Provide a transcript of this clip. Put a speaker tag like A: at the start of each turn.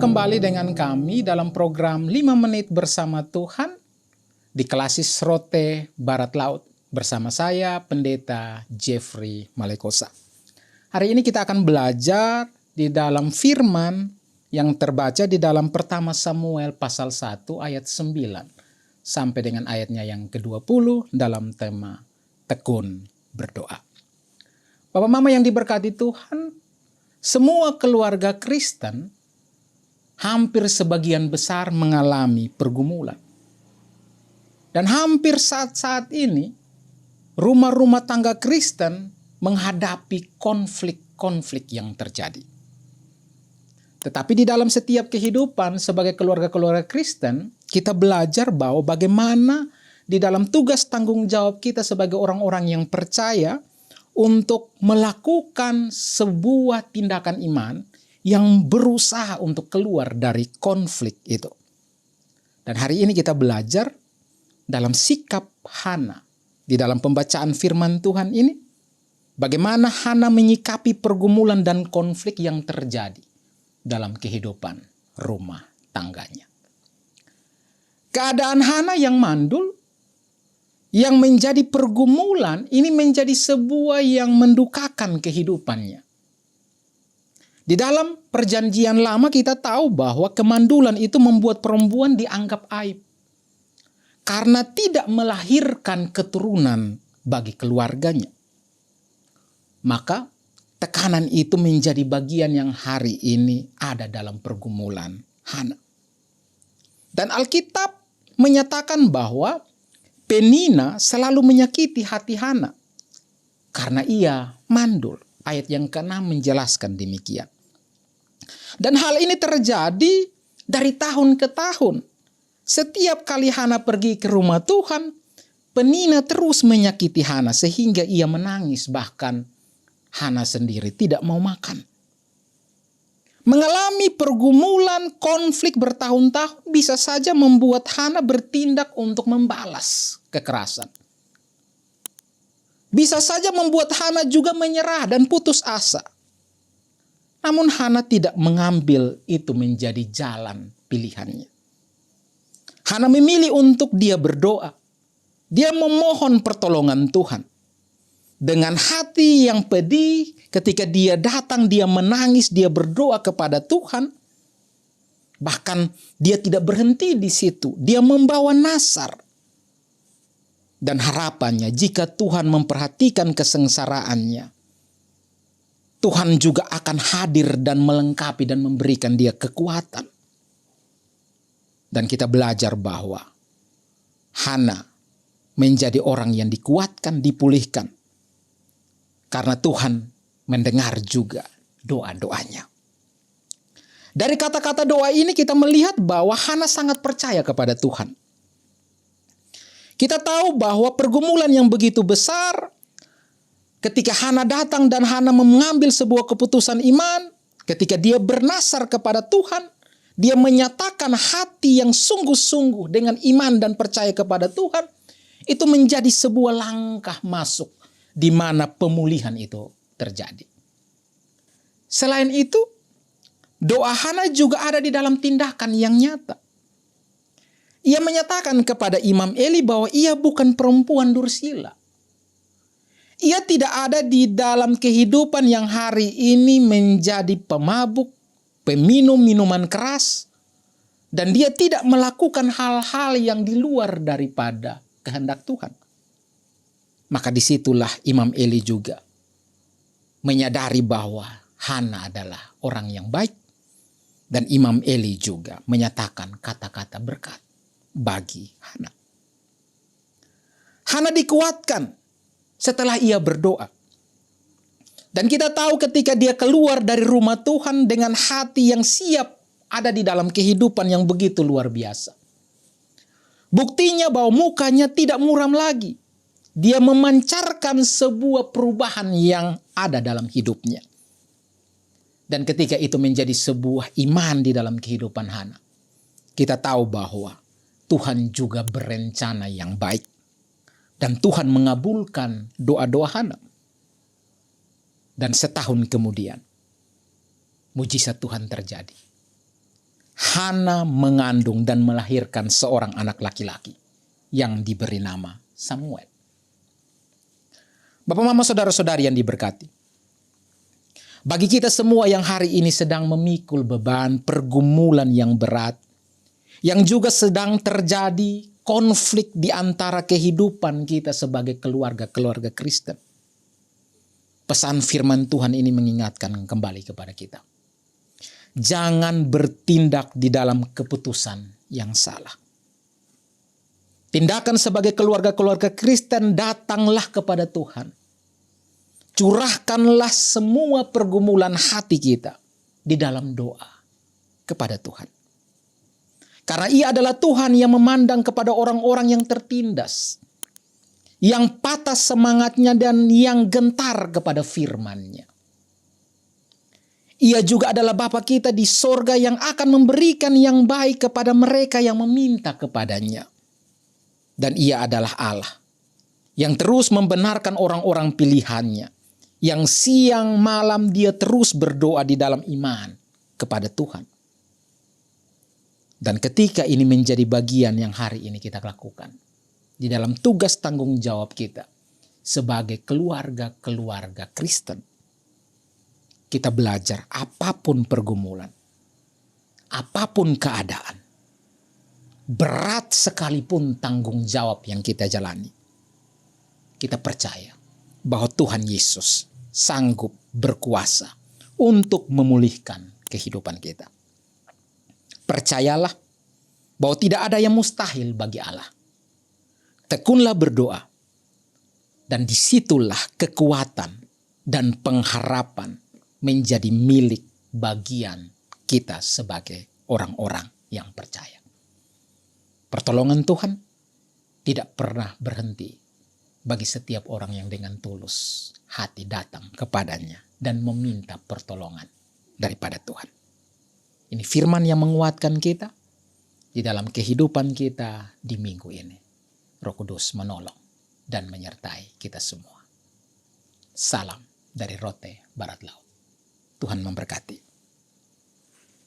A: kembali dengan kami dalam program 5 menit bersama Tuhan di Klasis Rote Barat Laut bersama saya Pendeta Jeffrey Malekosa. Hari ini kita akan belajar di dalam firman yang terbaca di dalam pertama Samuel pasal 1 ayat 9 sampai dengan ayatnya yang ke-20 dalam tema tekun berdoa. Bapak Mama yang diberkati Tuhan, semua keluarga Kristen hampir sebagian besar mengalami pergumulan. Dan hampir saat-saat ini, rumah-rumah tangga Kristen menghadapi konflik-konflik yang terjadi. Tetapi di dalam setiap kehidupan sebagai keluarga-keluarga Kristen, kita belajar bahwa bagaimana di dalam tugas tanggung jawab kita sebagai orang-orang yang percaya untuk melakukan sebuah tindakan iman yang berusaha untuk keluar dari konflik itu. Dan hari ini kita belajar dalam sikap Hana. Di dalam pembacaan firman Tuhan ini, bagaimana Hana menyikapi pergumulan dan konflik yang terjadi dalam kehidupan rumah tangganya. Keadaan Hana yang mandul, yang menjadi pergumulan, ini menjadi sebuah yang mendukakan kehidupannya. Di dalam perjanjian lama kita tahu bahwa kemandulan itu membuat perempuan dianggap aib. Karena tidak melahirkan keturunan bagi keluarganya. Maka tekanan itu menjadi bagian yang hari ini ada dalam pergumulan Hana. Dan Alkitab menyatakan bahwa Penina selalu menyakiti hati Hana. Karena ia mandul. Ayat yang ke-6 menjelaskan demikian. Dan hal ini terjadi dari tahun ke tahun. Setiap kali Hana pergi ke rumah Tuhan, Penina terus menyakiti Hana sehingga ia menangis, bahkan Hana sendiri tidak mau makan. Mengalami pergumulan konflik bertahun-tahun bisa saja membuat Hana bertindak untuk membalas kekerasan. Bisa saja membuat Hana juga menyerah dan putus asa. Namun Hana tidak mengambil itu menjadi jalan pilihannya. Hana memilih untuk dia berdoa. Dia memohon pertolongan Tuhan. Dengan hati yang pedih, ketika dia datang, dia menangis, dia berdoa kepada Tuhan. Bahkan dia tidak berhenti di situ. Dia membawa nasar. Dan harapannya jika Tuhan memperhatikan kesengsaraannya, Tuhan juga akan hadir dan melengkapi dan memberikan dia kekuatan. Dan kita belajar bahwa Hana menjadi orang yang dikuatkan, dipulihkan. Karena Tuhan mendengar juga doa-doanya. Dari kata-kata doa ini kita melihat bahwa Hana sangat percaya kepada Tuhan. Kita tahu bahwa pergumulan yang begitu besar, ketika Hana datang dan Hana mengambil sebuah keputusan iman, ketika dia bernasar kepada Tuhan, dia menyatakan hati yang sungguh-sungguh dengan iman dan percaya kepada Tuhan, itu menjadi sebuah langkah masuk di mana pemulihan itu terjadi. Selain itu, doa Hana juga ada di dalam tindakan yang nyata. Ia menyatakan kepada Imam Eli bahwa ia bukan perempuan dursila. Ia tidak ada di dalam kehidupan yang hari ini menjadi pemabuk, peminum minuman keras, dan dia tidak melakukan hal-hal yang di luar daripada kehendak Tuhan. Maka disitulah Imam Eli juga menyadari bahwa Hana adalah orang yang baik, dan Imam Eli juga menyatakan kata-kata berkat bagi Hana. Hana dikuatkan setelah ia berdoa. Dan kita tahu ketika dia keluar dari rumah Tuhan dengan hati yang siap ada di dalam kehidupan yang begitu luar biasa. Buktinya bahwa mukanya tidak muram lagi. Dia memancarkan sebuah perubahan yang ada dalam hidupnya. Dan ketika itu menjadi sebuah iman di dalam kehidupan Hana, kita tahu bahwa Tuhan juga berencana yang baik. Dan Tuhan mengabulkan doa-doa Hana. Dan setahun kemudian, mujizat Tuhan terjadi. Hana mengandung dan melahirkan seorang anak laki-laki yang diberi nama Samuel. Bapak, mama, saudara-saudari yang diberkati. Bagi kita semua yang hari ini sedang memikul beban pergumulan yang berat, yang juga sedang terjadi konflik di antara kehidupan kita sebagai keluarga Kristen. Pesan firman Tuhan ini mengingatkan kembali kepada kita. Jangan bertindak di dalam keputusan yang salah. Tindakan sebagai keluarga Kristen, datanglah kepada Tuhan. Curahkanlah semua pergumulan hati kita di dalam doa kepada Tuhan. Karena Ia adalah Tuhan yang memandang kepada orang-orang yang tertindas, yang patah semangatnya dan yang gentar kepada firman-Nya. Ia juga adalah Bapa kita di sorga yang akan memberikan yang baik kepada mereka yang meminta kepadanya. Dan Ia adalah Allah yang terus membenarkan orang-orang pilihannya, yang siang malam Dia terus berdoa di dalam iman kepada Tuhan. Dan ketika ini menjadi bagian yang hari ini kita lakukan, di dalam tugas tanggung jawab kita sebagai keluarga Kristen, kita belajar apapun pergumulan, apapun keadaan, berat sekalipun tanggung jawab yang kita jalani, kita percaya bahwa Tuhan Yesus sanggup berkuasa untuk memulihkan kehidupan kita. Percayalah bahwa tidak ada yang mustahil bagi Allah. Tekunlah berdoa, dan disitulah kekuatan dan pengharapan menjadi milik bagian kita sebagai orang-orang yang percaya. Pertolongan Tuhan tidak pernah berhenti bagi setiap orang yang dengan tulus hati datang kepadanya dan meminta pertolongan daripada Tuhan. Ini firman yang menguatkan kita di dalam kehidupan kita di minggu ini. Roh Kudus menolong dan menyertai kita semua. Salam dari Rote Barat Laut. Tuhan memberkati.